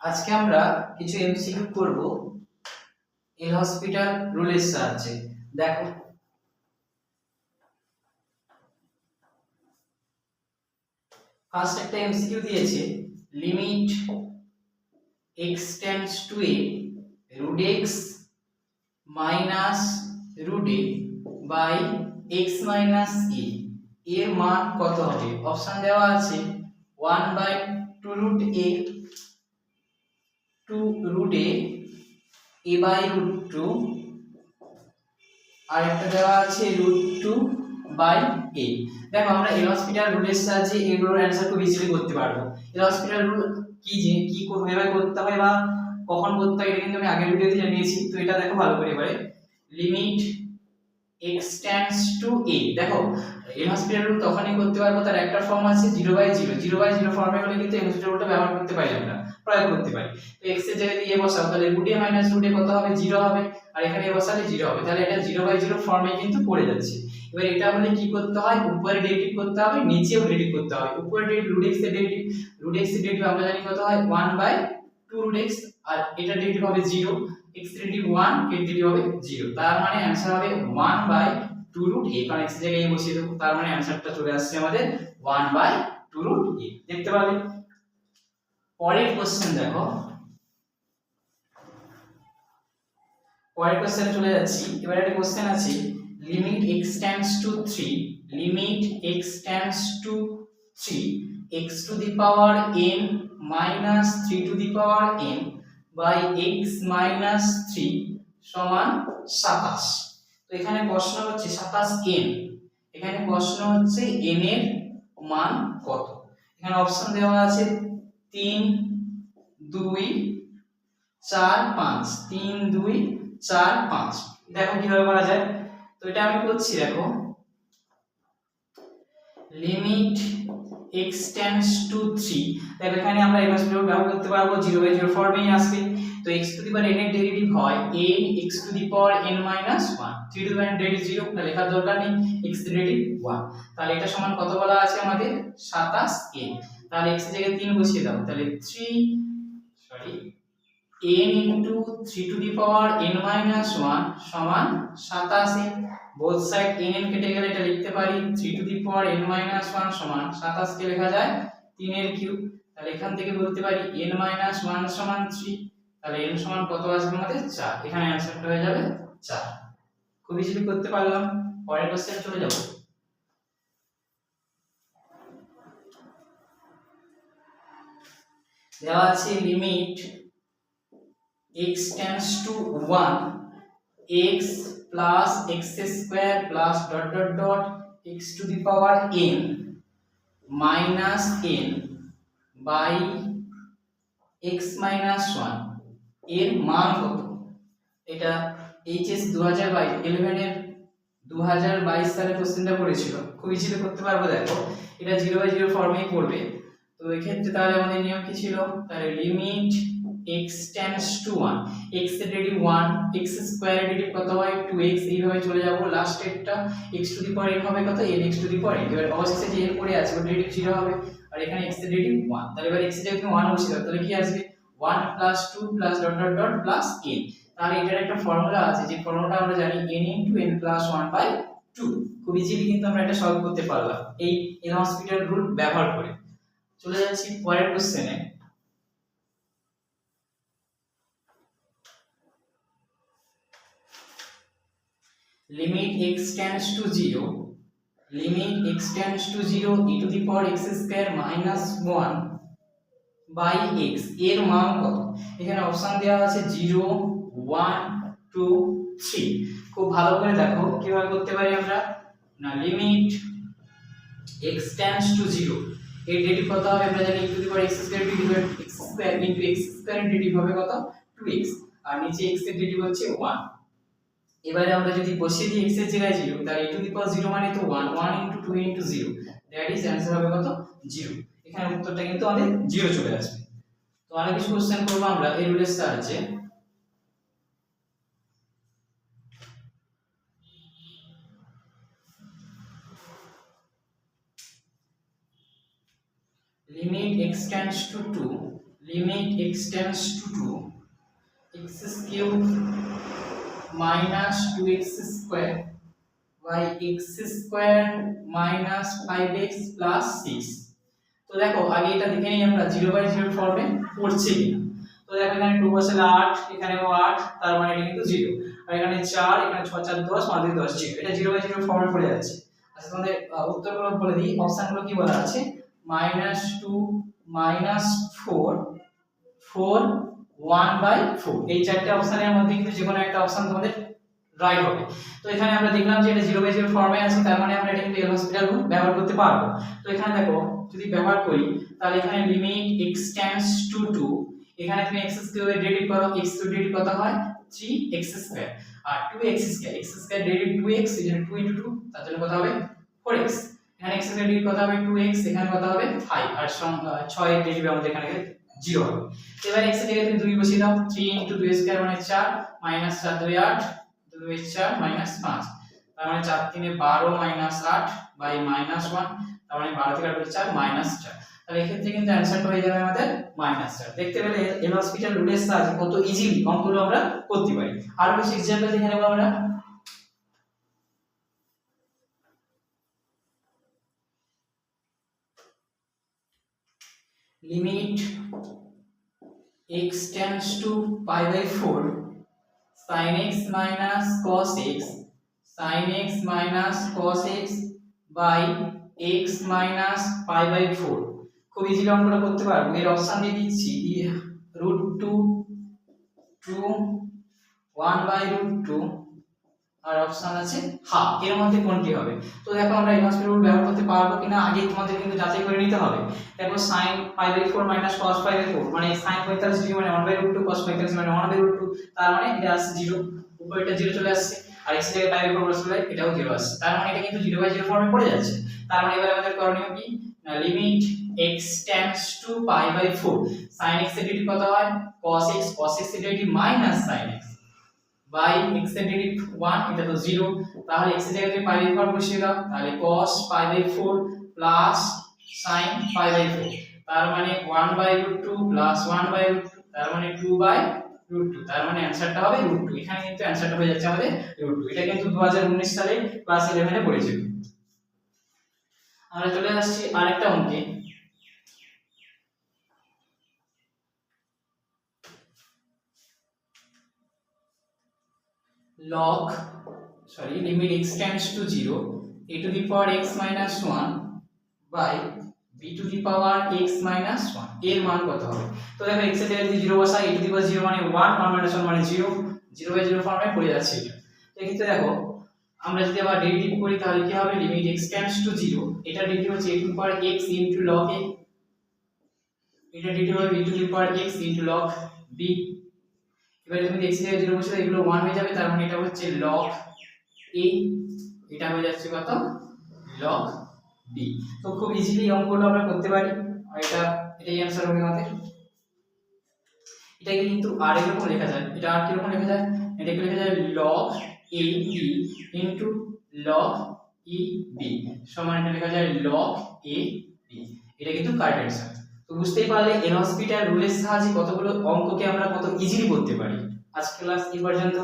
আজকে আমরা কিছু এমসিকিউ করব এল হসপিটাল রুলের সাহায্যে। দেখো, ফার্স্ট একটা এমসিকিউ দিয়েছে, limit x tends two a root x minus root a by x minus a এর মান কত হবে? অপশন দেওয়া আছে 1 by 2 root a, 2 root a by root 2, আর একটা দেওয়া আছে √2 বাই a। দেখো, আমরা এল হসপিটাল রুলের সাহায্যে এগুলোর অ্যানসার খুব ইজিলি করতে পারবো। এল হসপিটাল রুল কি কিভাবে করতে হয় বা কখন করতে হয় এটা কিন্তু আমি আগের ভিডিওতে জানিয়েছি। তো এটা দেখো ভালো করে এবারে, limit x tends two a। দেখো, এল হসপিটাল রুল তখনই করতে পারবো, তার একটা ফর্ম আছে 0/0। 0/0 ফর্মে হলে কিন্তু এল হসপিটাল রুলটা ব্যবহার করতে পারি, আমরা প্রয়োগ করতে পারি। তো x এর জায়গায় দিয়ে বসাও, তাহলে √a - √a কত হবে? 0 হবে, আর এখানে বসালে 0 হবে, তাহলে এটা 0/0 ফর্মে কিন্তু পড়ে যাচ্ছে। এবার এটা হলে কি করতে হয়? উপরে ডেরিভেটিভ করতে হবে, নিচেও ডেরিভেটিভ করতে হবে। উপরে ডেরিভেটিভ √x এর ডেরিভেটিভ, √x এর ডেরিভেটিভ আমরা জানি কত হয়? 1/2 √x, আর এটা ডেরিভেটিভ হবে 0, x এর ডেরিভেটিভ 1, এর ডেরিভেটিভ হবে 0। তার মানে आंसर হবে 1/2 √a, কারণ x এর জায়গায় a বসিয়ে দেব। তার মানে आंसरটা চলে আসছে আমাদের 1/2 √a। দেখতে পারলে? পরের কোশ্চেন দেখো, পরের কোশ্চেনে চলে যাচ্ছি। এবারে একটা কোশ্চেন আছে, limit x tends to 3, limit x tends to 3 x to the power n minus 3 to the power n by x minus 3 সমান 27। তো এখানে প্রশ্ন হচ্ছে 27n, এখানে প্রশ্ন হচ্ছে n এর মান কত। এখানে অপশন দেওয়া আছে 3 2 4 5, 3 2 4 5। দেখো কিভাবে করা যায়। তো এটা আমি করছি, দেখো, লিমিট x টেন্ডস টু 3। দেখো এখানে আমরা এল হসপিটাল ব্যবহার করতে পারবো, 0/0 ফর্মেই আসবে। তো x to the power n এর ডেরিভেটিভ হয় n x to the power n - 1, 3 to the power n derivative 0, তাহলে লেখার দরকার নেই, x এর ডেরিভেটিভ 1। তাহলে এটা সমান কত বলা আছে আমাদের? 27n। তাহলে x এর জায়গায় 3 বসিয়ে দাও, তাহলে n into 3 to the power n minus 1 সমান 27n। বোথ সাইড n কেটে গেলে এটা লিখতে পারি 3 to the power n minus 1 সমান 27 কে লেখা যায় 3 এর কিউব। তাহলে এখান থেকে বলতে পারি n minus 1 সমান 3, তাহলে n সমান কত আসবে আমাদের? 4। এখানে आंसरটা হয়ে যাবে 4। খুব ইজিলি করতে পারলাম। পরের কোশ্চেনে চলে যাব। দেওয়া আছে limit x tends to 1 x plus x square plus dot dot dot x to the power n minus n by x minus 1 এর মান কত? এটা এইচএস 2022 এর 2022 সালে কোশ্চেনটা পড়েছিল, খুব ইজিলি করতে পারবো। দেখো, এটা 0/0 ফর্মেই পড়বে। তো এই ক্ষেত্রে তাহলে আমাদের নিয়ম কি ছিল? তাহলে limit x tends to 1, x এর ডেরিভেটিভ 1, x স্কয়ার এর ডেরিভেটিভ কত হয়? 2x। এইভাবে চলে যাব, লাস্ট এরটা x to the power n হবে কত? n x to the power n। এবার অবশেষে যে n পড়ে আছে ওর ডেরিভেটিভ 0 হবে, আর এখানে x এর ডেরিভেটিভ 1। তাহলে এবার x এর জায়গায় তুমি 1 বসিয়ে দাও, তাহলে কি আসবে? 1 plus 2 plus dot dot dot plus n। তাহলে এটার একটা ফর্মুলা আছে, যে ফর্মুলাটা আমরা জানি n into n plus 1/2। খুব ইজিলি কিন্তু আমরা এটা সলভ করতে পারলাম এই এল হসপিটাল রুল ব্যবহার করে। চলে যাচ্ছি পরের কোশ্চেনে। Limit x tends to 0, limit x tends to 0 e to the power x square minus 1 by x এর মান কত? এখানে অপশন দেওয়া আছে 0 1 2 3। খুব ভালো করে দেখো কিভাবে করতে পারি আমরা। না, লিমিট x টেন্ডস টু 0 এর ডেরিভেটিভ কত হবে? আমরা জানি e to the power x square divide x square into x square এর ডেরিভেটিভ হবে কত? 2x, আর নিচে x এর ডেরিভেটিভ হচ্ছে 1। এবারে আমরা যদি বসিয়ে দিই x এর জায়গায় 0, তাহলে e টু দি পাওয়ার 0 মানে তো 1, 1 into 2 into 0, that is answer হবে কত? 0। এখানে উত্তরটা কিন্তু আমাদের 0 চলে আসবে। তো আরো কিছু কোশ্চেন করব আমরা এই রুলের সাহায্যে। Limit x tends to 2, limit x tends to 2 x cube minus 2x square by x square minus 5x plus 6। তো দেখো আগে এটা দেখে নিই আমরা 0/0 ফর্মে পড়ছে কিনা। তো দেখো এখানে 2 বসালে 8, এখানেও 8, তার মানে এটা কিন্তু 0। আর এখানে 4, এখানে 6 4 10, 5 2 10, 0। এটা 0/0 ফর্মে পড়ে যাচ্ছে। আচ্ছা তোমাদের উত্তরগুলো বলে দিই, অপশনগুলো কি বলা আছে, -2 -4 4 1/4। এই চারটি অপশনের মধ্যে কিন্তু যে কোনো একটা অপশন তোমাদের রাইট হবে। তো এখানে আমরা দেখলাম যে এটা 0/0 ফর্মে আছে, তার মানে আমরা এটা কিন্তু এল হসপিটাল রুল ব্যবহার করতে পারবো। তো এখানে দেখো যদি ব্যবহার করি তাহলে এখানে লিমিট x টেন্ডস টু 2, এখানে তুমি x কিউবের ডেরিভেটিভ করো, x কিউব ডেরিভেটিভ কত হয় 3x স্কয়ার, আর 2x square, x square derivative 2x, এখানে 2 * 2 তার জন্য কত হবে 4x। এখানে x স্কয়ার ডেরিভেটিভ কত হবে 2x, এখানে কত হবে 5, আর 6 এর ডেরিভেটিভ আমাদের এখানে 0 হবে। এবার x এর জায়গায় তুমি 2 বসিয়ে দাও, 3 * 2 স্কয়ার মানে 4, মাইনাস 4 2 8, 2 4 মাইনাস 5, তার মানে 4 3 12 মাইনাস 8 বাই মাইনাস 1, তার মানে 12 থেকে 8 4 মাইনাস 4। তাহলে এই ক্ষেত্রে কিন্তু অ্যানসারটা হয়ে যাবে আমাদের মাইনাস 4। দেখতে পেলে এল হসপিটাল রুলের সাহায্যে কত ইজিলি অঙ্কগুলো আমরা করতে পারি। আর কিছু एग्जांपल দেখে নেব আমরা। Limit x tends to π/4 sin x minus cos x sin x minus cos x by x minus π/4। খুব ইজিলি অঙ্কটা করতে পারবো। এর অপশন দিয়ে দিচ্ছি √2 2 1/√2, আর অপশন আছে হাফ। এর মধ্যে কোনটি হবে? তো দেখো আমরা এই হসপিটাল রুল ব্যবহার করতে পারবো কিনা আগে তোমাদের কিন্তু যাচাই করে নিতে হবে। দেখো sin π/4 minus cos π/4 মানে sin 45 ডিগ্রি মানে 1/√2, cos 45 মানে 1/√2, তার মানে এটা আসছে 0, উপরেটা 0 চলে আসছে, আর x এর জায়গায় π/4 বসলে এটাও 0 আসছে, তার মানে এটা কিন্তু 0/0 ফর্মে পড়ে যাচ্ছে। তার মানে এবার আমাদের করণীয় কি, limit x tends to π/4 sin x এর ডেরিভেটিভ কত হয় cos x, cos x এর derivative minus sin x by x এর ডেরিভেটিভ 1, এটা তো 0, তাহলে x এর জায়গায় তুমি π/4 বসিয়ে দাও, তাহলে cos π/4 প্লাস sin π/4, তার মানে 1/√2 প্লাস 1/√2, তার মানে 2/√2, তার মানে অ্যানসারটা হবে √2। এখানে কিন্তু অ্যানসারটা হয়ে যাচ্ছে আমাদের √2। এটা কিন্তু 2019 সালে ক্লাস 11 এ পড়েছিল। আমরা চলে আসছি আরেকটা অঙ্কে। limit x tends to 0 a to the power x minus 1 by b to the power x minus 1 এর মান কত হবে? তো দেখো x এর জায়গায় যদি 0 বসাই a to the power 0 মানে 1, 1 minus 1 মানে 0, 0/0 ফর্মে পড়ে যাচ্ছে এটা। তো এক্ষেত্রে দেখো আমরা যদি আবার ডেরিভেটিভ করি তাহলে কি হবে, লিমিট x tends to 0, এটা ডেরিভেটিভ হচ্ছে a to the power x into log a, এটা ডেরিভেটিভ হবে b to the power x into log b। এবারে তুমি x এর 0 বসে এগুলো 1 হয়ে যাবে, তার মানে এটা হচ্ছে log a, এটা হয়ে যাচ্ছে কত log b। তো খুব ইজিলি অঙ্কগুলো আমরা করতে পারি, আর এটাই आंसर হবে আমাদের। এটাকে কিন্তু আর এরকম লেখা যায়, এটা আর কি রকম লেখা যায়, এটাকে লেখা যায় log a b into log e b সমান এটা লেখা যায় log a b। এটা কিন্তু কারেক্ট आंसर। তো বুঝতেই পারলে এল হসপিটাল রুলের সাহায্যে কতগুলো অঙ্ককে আমরা কত ইজিলি করতে পারি। আজকে ক্লাস এই পর্যন্ত।